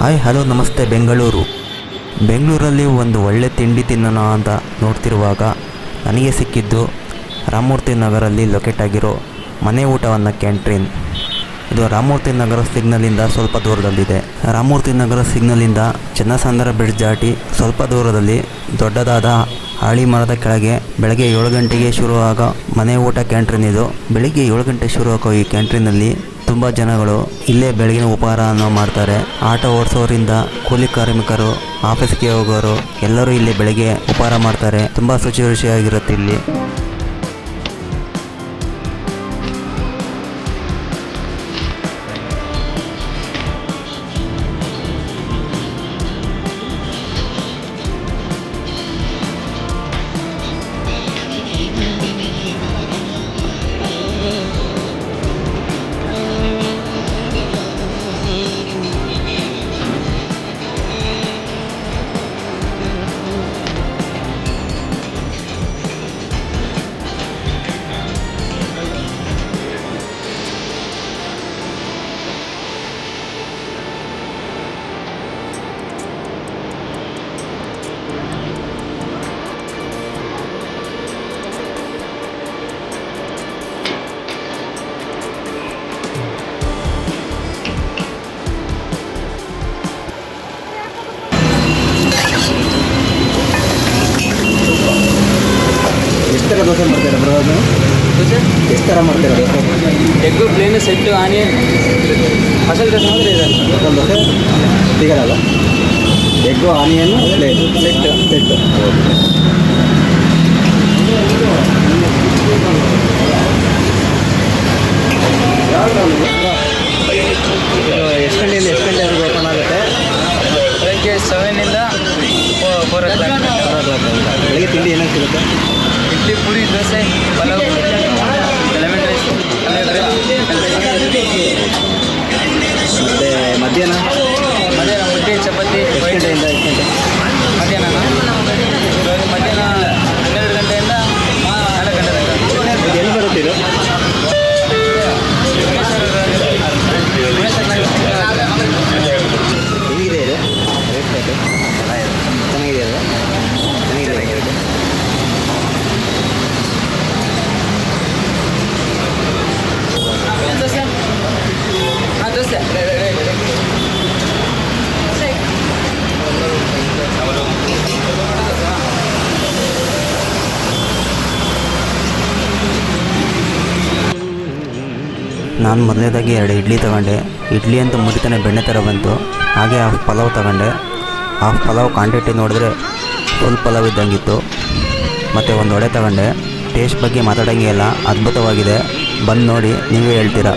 Hi hello ನಮಸ್ತೆ ಬೆಂಗಳೂರಲ್ಲಿ ಒಂದು ಒಳ್ಳೆ ತಿಂಡಿ ತಿನ್ನೋಣ ಅಂತ ನೋಡ್ತಿರುವಾಗ ನನಗೆ ಸಿಕ್ಕಿದ್ದು ರಾಮಮೂರ್ತಿ ನಗರಲ್ಲಿ ಲೊಕೇಟ್ ಆಗಿರೋ ಮನೆ ಊಟವನ್ನು ಕ್ಯಾಂಟ್ರೀನ್. ಇದು ರಾಮಮೂರ್ತಿ ನಗರ ಸಿಗ್ನಲಿಂದ ಸ್ವಲ್ಪ ದೂರದಲ್ಲಿದೆ. ರಾಮಮೂರ್ತಿ ನಗರ ಸಿಗ್ನಲಿಂದ ಚನ್ನಸಂದ್ರ ಬ್ರಿಡ್ಜ್ ದಾಟಿ ಸ್ವಲ್ಪ ದೂರದಲ್ಲಿ ದೊಡ್ಡದಾದ ಹಾಳಿ ಮರದ ಕೆಳಗೆ ಬೆಳಗ್ಗೆ 7 ಗಂಟೆಗೆ ಶುರುವಾಗ ಮನೆ ಊಟ ಕ್ಯಾಂಟ್ರೀನ್ ಇದು. ಬೆಳಿಗ್ಗೆ 7 ಗಂಟೆ ಶುರುವಾಗೋ ಈ ಕ್ಯಾಂಟ್ರೀನಲ್ಲಿ ತುಂಬ ಜನಗಳು ಇಲ್ಲೇ ಬೆಳಗಿನ ಉಪಹಾರವನ್ನು ಮಾಡ್ತಾರೆ. ಆಟೋ ಓಡಿಸೋರಿಂದ ಕೂಲಿ ಕಾರ್ಮಿಕರು, ಆಫೀಸ್ಗೆ ಹೋಗೋರು ಎಲ್ಲರೂ ಇಲ್ಲಿ ಬೆಳಗ್ಗೆ ಉಪಹಾರ ಮಾಡ್ತಾರೆ. ತುಂಬ ರುಚಿಯಾಗಿರುತ್ತೆ ಇಲ್ಲಿ. ದೋಸೆ ಮಾಡ್ತೀರಾ ಬ್ರದರ್? ದೋಸೆ ಎಷ್ಟು ಥರ ಮಾಡ್ತೀರಾ? Egg plane set onion masala dosa ಅಂದರೆ ಇದೆ. ಮಸಾಲೆ ದೋಸೆ ಸಿಗಲ್ಲ. Egg onion plain set. ಎಷ್ಟು ಗಂಟೆವರೆಗೂ ಓಪನ್ ಆಗುತ್ತೆ? ಬೆಳಗ್ಗೆ 7 ಇಂದ 4 o'clock. ಬೆಳಗ್ಗೆ ತಿಂಡಿ ಏನಾದ್ರು ಸಿಗುತ್ತೆ? ಇಡ್ಲಿ, ಪೂರಿ, ದೋಸೆ, ಪಲಾವ್, ಲೆಮನ್ ರೈಸ್, ಮತ್ತು ಮಧ್ಯಾಹ್ನ ಮುದ್ದೆ, ಚಪಾತಿ. ಎಷ್ಟು ಗಂಟೆಯಿಂದ ಎಷ್ಟು ಗಂಟೆ? ಮಧ್ಯಾಹ್ನ 12 ಗಂಟೆಯಿಂದ 4 ಗಂಟೆ ತನಕ. ಇದು ಎಲ್ಲಿ ಬರುತ್ತೆ ಇದು? ಹೆಂಗಿದೆ ಇದು ರೇಟ್ ಪ್ಯಾಕೆ? ಚೆನ್ನಾಗಿದೆ ಅದು. ಚೆನ್ನಾಗಿದೆ. ದೋಸೆ ದೋಸೆ ನಾನು ಮೊದಲನೇದಾಗಿ 2 ಇಡ್ಲಿ ತಗೊಂಡೆ. ಇಡ್ಲಿ ಅಂತ ಮುರಿತಾನೆ ಬೆಣ್ಣೆ ಥರ ಬಂತು. ಹಾಗೆ ಹಾಫ್ ಪಲಾವ್ ತಗೊಂಡೆ. ಹಾಫ್ ಪಲಾವ್ ಕ್ವಾಂಟಿಟಿ ನೋಡಿದ್ರೆ ಫುಲ್ ಪಲಾವ್ ಇದ್ದಂಗಿತ್ತು. ಮತ್ತು ಒಂದು ವಡೆ ತಗೊಂಡೆ. ಟೇಸ್ಟ್ ಬಗ್ಗೆ ಮಾತಾಡೋಂಗೆ ಇಲ್ಲ, ಅದ್ಭುತವಾಗಿದೆ. ಬಂದು ನೋಡಿ, ನೀವೇ ಹೇಳ್ತೀರಾ.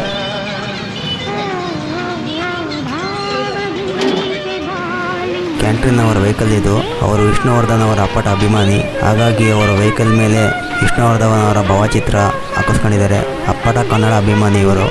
ಕ್ಯಾಂಟ್ರೀನ್ ಅವರ ವೆಹಿಕಲ್ ಇದು. ಅವರು ವಿಷ್ಣುವರ್ಧನ್ ಅವರ ಅಪ್ಪಟ ಅಭಿಮಾನಿ. ಹಾಗಾಗಿ ಅವರ ವೆಹಿಕಲ್ ಮೇಲೆ ವಿಷ್ಣುವರ್ಧನ್ ಅವರ ಭಾವಚಿತ್ರ ಹಾಕಿಸ್ಕೊಂಡಿದ್ದಾರೆ. ಅಪ್ಪಟ ಕನ್ನಡ ಅಭಿಮಾನಿ ಇವರು.